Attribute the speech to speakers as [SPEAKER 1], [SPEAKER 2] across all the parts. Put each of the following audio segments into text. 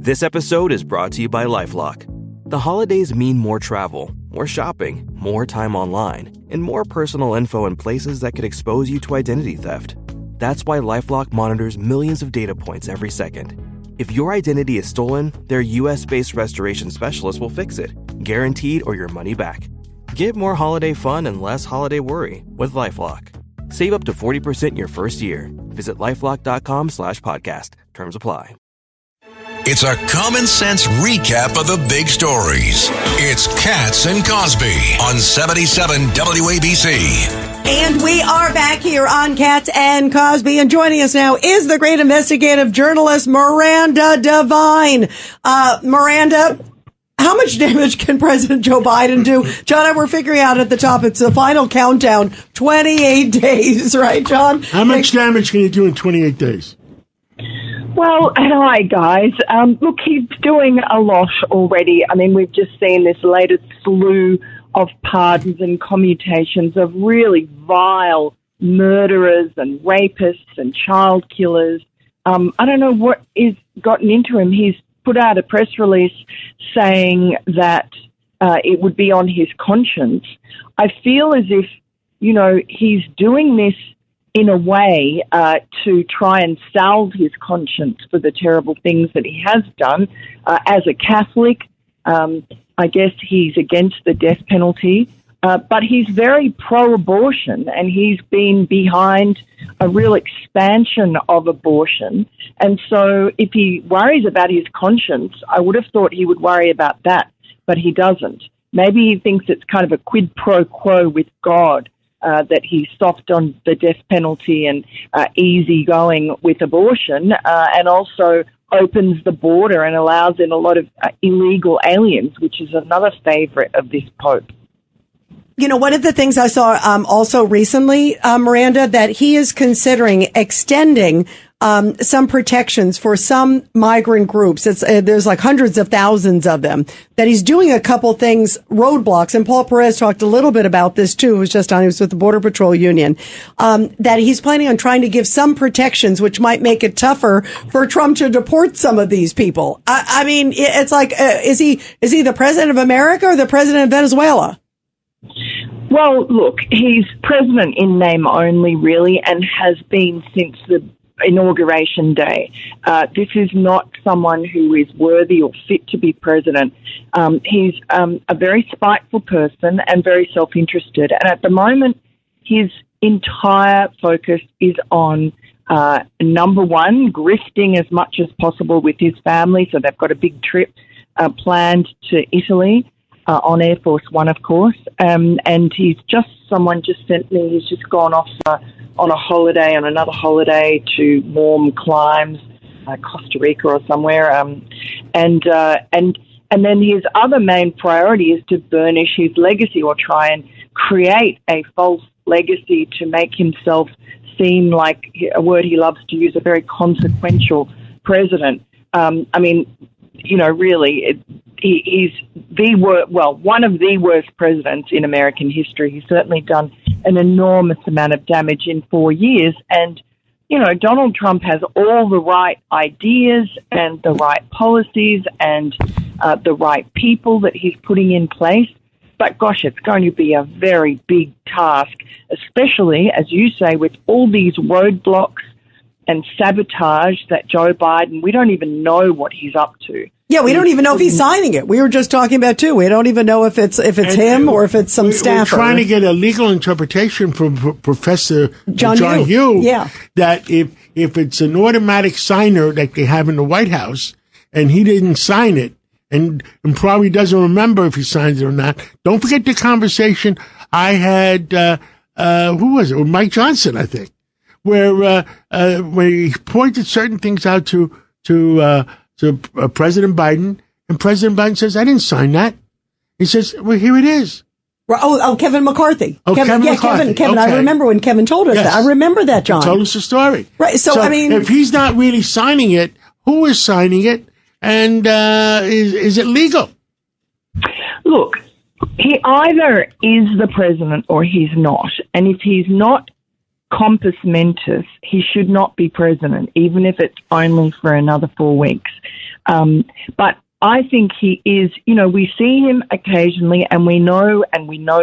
[SPEAKER 1] This episode is brought to you by LifeLock. The holidays mean more travel, more shopping, more time online, and more personal info in places that could expose you to identity theft. That's why LifeLock monitors millions of data points every second. If your identity is stolen, their US-based restoration specialist will fix it, guaranteed or your money back. Get more holiday fun and less holiday worry with LifeLock. Save up to 40% your first year. Visit LifeLock.com/podcast. Terms apply.
[SPEAKER 2] It's a common sense recap of the big stories. It's Katz and Cosby on 77 WABC.
[SPEAKER 3] And we are back here on Katz and Cosby. And joining us now is the great investigative journalist, Miranda Devne. Miranda, how much damage can President Joe Biden do? John and I were figuring out at the top, it's the final countdown, 28 days, right, John?
[SPEAKER 4] How much damage can you do in 28 days?
[SPEAKER 5] Well, hi, guys. Look, he's doing a lot already. I mean, we've just seen this latest slew of pardons and commutations of really vile murderers and rapists and child killers. I don't know what is gotten into him. He's put out a press release saying that it would be on his conscience. I feel as if, you know, he's doing this in a way to try and salve his conscience for the terrible things that he has done. As a Catholic, I guess he's against the death penalty, but he's very pro-abortion, and he's been behind a real expansion of abortion. And so if he worries about his conscience, I would have thought he would worry about that, but he doesn't. Maybe he thinks it's kind of a quid pro quo with God, that he's soft on the death penalty and easy going with abortion, and also opens the border and allows in a lot of illegal aliens, which is another favorite of this Pope.
[SPEAKER 3] You know, one of the things I saw also recently, Miranda, that he is considering extending some protections for some migrant groups. There's like hundreds of thousands of them, that he's doing a couple things, roadblocks. And Paul Perez talked a little bit about this too. He was with the Border Patrol Union, that he's planning on trying to give some protections, which might make it tougher for Trump to deport some of these people. I mean, it's like, is he the president of America or the president of Venezuela?
[SPEAKER 5] Well, look, he's president in name only, really, and has been since the inauguration day. This is not someone who is worthy or fit to be president. He's a very spiteful person and very self-interested. And at the moment, his entire focus is on, number one, grifting as much as possible with his family. So they've got a big trip planned to Italy. On Air Force One, of course, and someone just sent me, he's just gone off on another holiday to warm climes, Costa Rica or somewhere, and then his other main priority is to burnish his legacy or try and create a false legacy to make himself seem like, a word he loves to use, a very consequential president. I mean, you know, really, he's one of the worst presidents in American history. He's certainly done an enormous amount of damage in 4 years. And, you know, Donald Trump has all the right ideas and the right policies and the right people that he's putting in place. But, gosh, it's going to be a very big task, especially, as you say, with all these roadblocks and sabotage that Joe Biden, we don't even know what he's up to.
[SPEAKER 3] Yeah, we don't even know if he's signing it. We were just talking about too. We don't even know if it's him or if it's some staffer.
[SPEAKER 4] We're trying to get a legal interpretation from Professor John Yoo.
[SPEAKER 3] Yeah.
[SPEAKER 4] That if it's an automatic signer like they have in the White House, and he didn't sign it, and probably doesn't remember if he signed it or not. Don't forget the conversation I had. Who was it? With Mike Johnson, I think, where he pointed certain things out to President Biden, and President Biden says, "I didn't sign that." He says, "Well, here it is."
[SPEAKER 3] Oh, Kevin McCarthy.
[SPEAKER 4] Kevin McCarthy.
[SPEAKER 3] Kevin.
[SPEAKER 4] Okay.
[SPEAKER 3] I remember when Kevin told us that. I remember that, John.
[SPEAKER 4] He told us the story.
[SPEAKER 3] Right. So, I mean,
[SPEAKER 4] if he's not really signing it, who is signing it, and is it legal?
[SPEAKER 5] Look, he either is the president or he's not, and if he's not compos mentis, he should not be president, even if it's only for another 4 weeks. But I think he is, we see him occasionally, and we know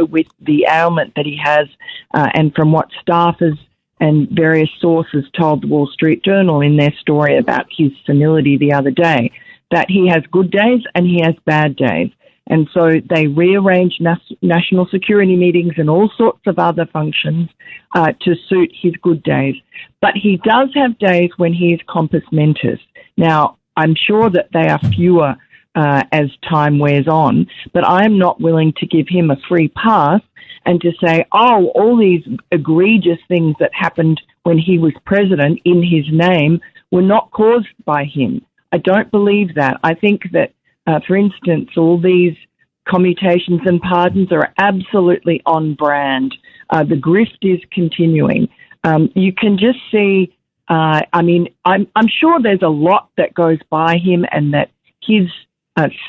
[SPEAKER 5] with the ailment that he has, and from what staffers and various sources told the Wall Street Journal in their story about his senility the other day, that he has good days and he has bad days. And so they rearrange national security meetings and all sorts of other functions to suit his good days. But he does have days when he is compos mentis. Now, I'm sure that they are fewer as time wears on, but I am not willing to give him a free pass and to say, all these egregious things that happened when he was president in his name were not caused by him. I don't believe that. I think that, for instance, all these commutations and pardons are absolutely on brand. The grift is continuing. You can just see, I'm sure there's a lot that goes by him, and that his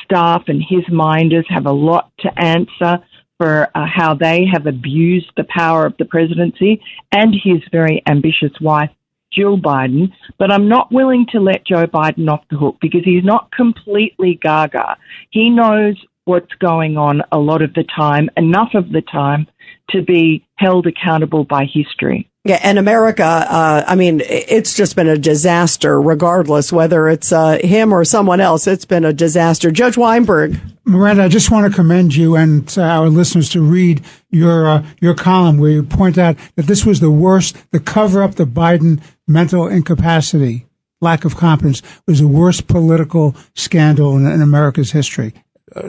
[SPEAKER 5] staff and his minders have a lot to answer for how they have abused the power of the presidency, and his very ambitious wife, Jill Biden. But I'm not willing to let Joe Biden off the hook, because he's not completely gaga. He knows what's going on a lot of the time, enough of the time to be held accountable by history.
[SPEAKER 3] Yeah, and America, it's just been a disaster, regardless whether it's him or someone else. It's been a disaster. Judge Weinberg.
[SPEAKER 6] Miranda, I just want to commend you and our listeners to read your column where you point out that this was the worst, the cover-up, the Biden mental incapacity, lack of competence, was the worst political scandal in America's history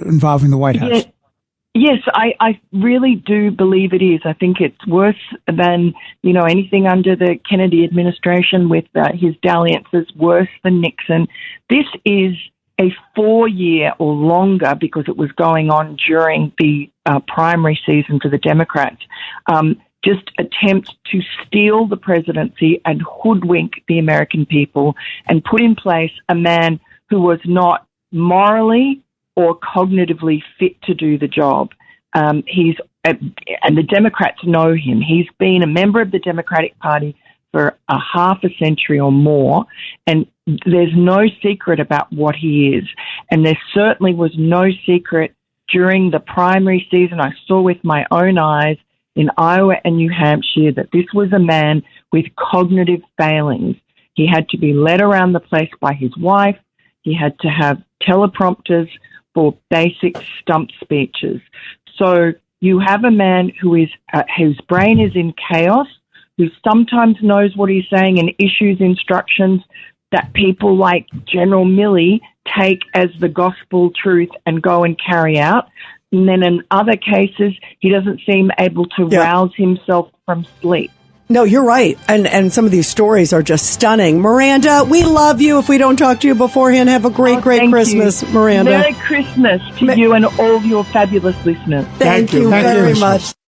[SPEAKER 6] involving the White House.
[SPEAKER 5] Yes, I really do believe it is. I think it's worse than, anything under the Kennedy administration with his dalliances, worse than Nixon. This is a 4-year or longer, because it was going on during the primary season for the Democrats, just attempt to steal the presidency and hoodwink the American people and put in place a man who was not morally or cognitively fit to do the job. And the Democrats know him. He's been a member of the Democratic Party for a half a century or more, and there's no secret about what he is. And there certainly was no secret during the primary season. I saw with my own eyes in Iowa and New Hampshire that this was a man with cognitive failings. He had to be led around the place by his wife. He had to have teleprompters for basic stump speeches. So you have a man whose brain is in chaos, who sometimes knows what he's saying and issues instructions that people like General Milley take as the gospel truth and go and carry out. And then in other cases, he doesn't seem able to rouse himself from sleep.
[SPEAKER 3] No, you're right. And some of these stories are just stunning. Miranda, we love you. If we don't talk to you beforehand, have a great Christmas, Miranda.
[SPEAKER 5] Merry Christmas to you and all your fabulous listeners.
[SPEAKER 3] Thank you very much.